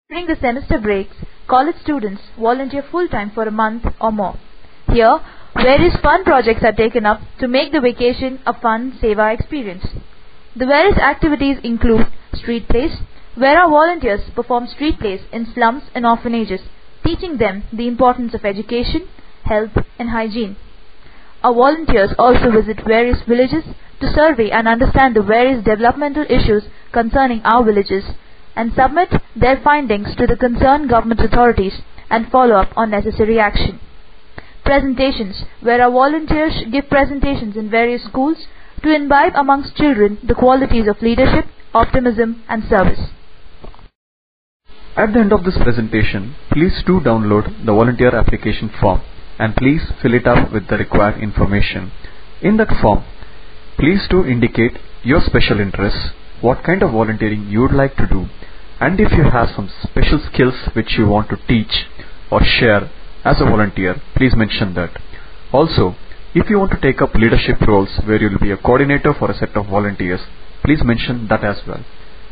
During the semester breaks, college students volunteer full-time for a month or more. Here, various fun projects are taken up to make the vacation a fun Seva experience. The various activities include street plays, where our volunteers perform street plays in slums and orphanages, teaching them the importance of education, health and hygiene. Our volunteers also visit various villages to survey and understand the various developmental issues concerning our villages and submit their findings to the concerned government authorities and follow up on necessary action. Presentations, where our volunteers give presentations in various schools to imbibe amongst children the qualities of leadership, optimism and service. At the end of this presentation, please do download the volunteer application form and please fill it up with the required information. In that form, please do indicate your special interests, what kind of volunteering you would like to do, and if you have some special skills which you want to teach or share as a volunteer, please mention that. Also, if you want to take up leadership roles where you will be a coordinator for a set of volunteers, please mention that as well.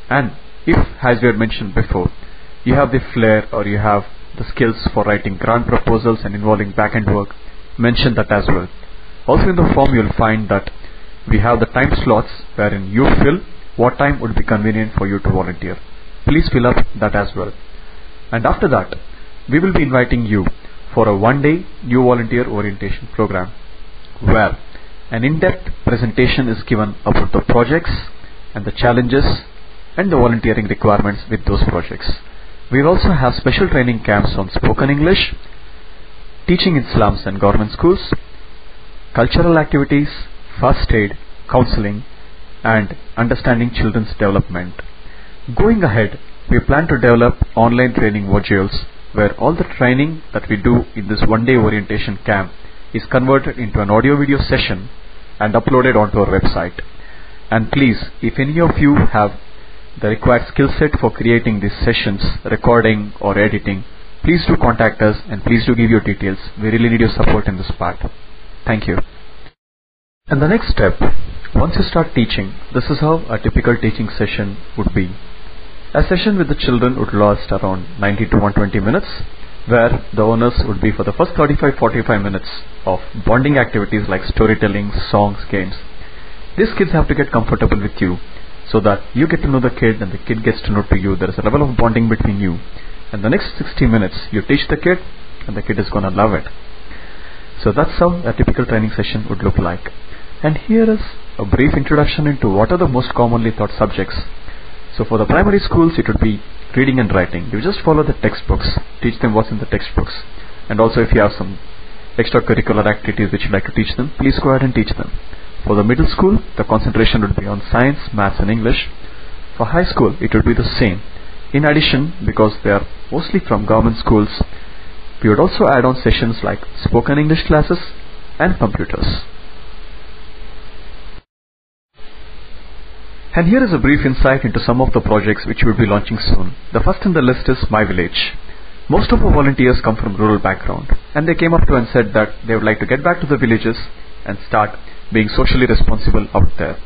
And if, as we had mentioned before, you have the flair or you have the skills for writing grant proposals and involving back-end work, mention that as well. Also in the form you will find that we have the time slots wherein you fill what time would be convenient for you to volunteer. Please fill up that as well. And after that, we will be inviting you for a one-day new volunteer orientation program where an in-depth presentation is given about the projects and the challenges and the volunteering requirements with those projects. We will also have special training camps on spoken English, teaching in slums and government schools, cultural activities, first aid, counseling, and understanding children's development. Going ahead, we plan to develop online training modules where all the training that we do in this one-day orientation camp is converted into an audio-video session and uploaded onto our website. And please, if any of you have the required skill set for creating these sessions, recording or editing, please do contact us and please do give your details. We really need your support in this part. Thank you. And the next step, once you start teaching, this is how a typical teaching session would be. A session with the children would last around 90 to 120 minutes, where the owners would be for the first 35-45 minutes of bonding activities like storytelling, songs, games. These kids have to get comfortable with you so that you get to know the kid and the kid gets to know to you. There is a level of bonding between you. And the next 60 minutes, you teach the kid and the kid is going to love it. So that's how a typical training session would look like. And here is a brief introduction into what are the most commonly taught subjects. So for the primary schools, it would be reading and writing. You just follow the textbooks, teach them what's in the textbooks. And also if you have some extracurricular activities which you'd like to teach them, please go ahead and teach them. For the middle school, the concentration would be on science, maths and English. For high school, it would be the same. In addition, because they are mostly from government schools, we would also add on sessions like spoken English classes and computers. And here is a brief insight into some of the projects which we will be launching soon. The first in the list is My Village. Most of our volunteers come from rural background and they came up to and said that they would like to get back to the villages and start being socially responsible out there.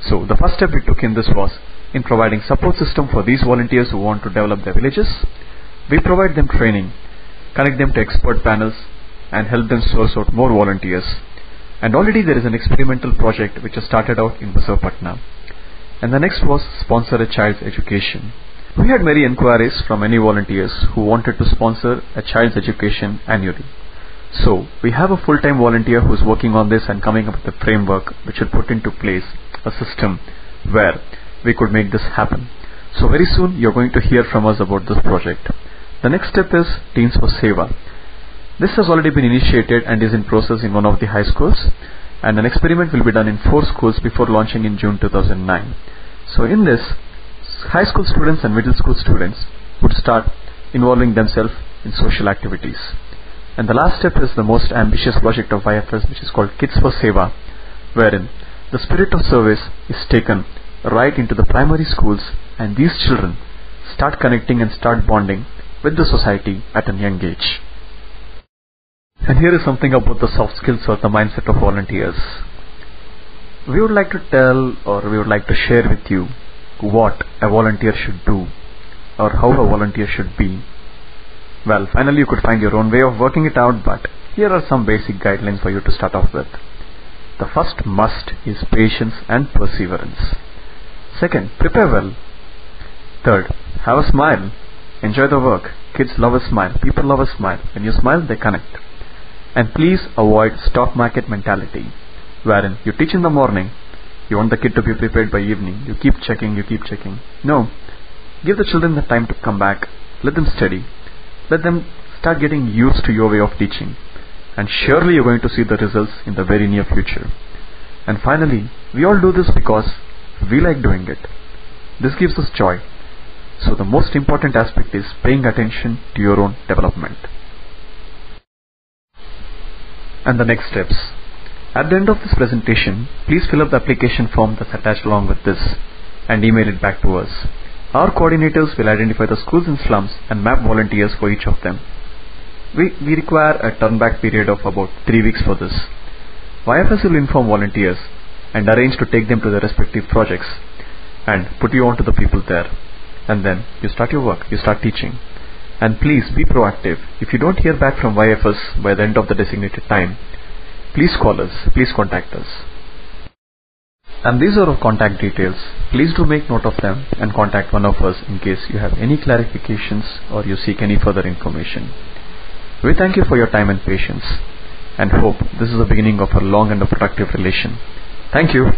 So the first step we took in this was in providing support system for these volunteers who want to develop their villages. We provide them training, connect them to expert panels and help them source out more volunteers. And already there is an experimental project which has started out in Visakhapatnam. And the next was sponsor a child's education. We had many inquiries from many volunteers who wanted to sponsor a child's education annually. So we have a full-time volunteer who is working on this and coming up with a framework which will put into place a system where we could make this happen. So very soon you're going to hear from us about this project. The next step is Teens for Seva. This has already been initiated and is in process in one of the high schools. And an experiment will be done in 4 schools before launching in June 2009. So in this, high school students and middle school students would start involving themselves in social activities. And the last step is the most ambitious project of IFS, which is called Kids for Seva, wherein the spirit of service is taken right into the primary schools and these children start connecting and start bonding with the society at a young age. And here is something about the soft skills or the mindset of volunteers. We would like to tell or we would like to share with you what a volunteer should do or how a volunteer should be? Well, finally you could find your own way of working it out, but here are some basic guidelines for you to start off with. The first must is patience and perseverance. Second, prepare well. Third, have a smile. Enjoy the work. Kids love a smile. People love a smile. When you smile, they connect. And please avoid stock market mentality, wherein you teach in the morning, you want the kid to be prepared by evening. You keep checking. No. Give the children the time to come back. Let them study. Let them start getting used to your way of teaching. And surely you're going to see the results in the very near future. And finally, we all do this because we like doing it. This gives us joy. So the most important aspect is paying attention to your own development. And the next steps. At the end of this presentation, please fill up the application form that's attached along with this and email it back to us. Our coordinators will identify the schools and slums and map volunteers for each of them. We require a turnback period of about 3 weeks for this. YFS will inform volunteers and arrange to take them to their respective projects and put you on to the people there. And then you start your work, you start teaching. And please be proactive. If you don't hear back from YFS by the end of the designated time, please call us, please contact us. And these are our contact details. Please do make note of them and contact one of us in case you have any clarifications or you seek any further information. We thank you for your time and patience and hope this is the beginning of a long and a productive relation. Thank you.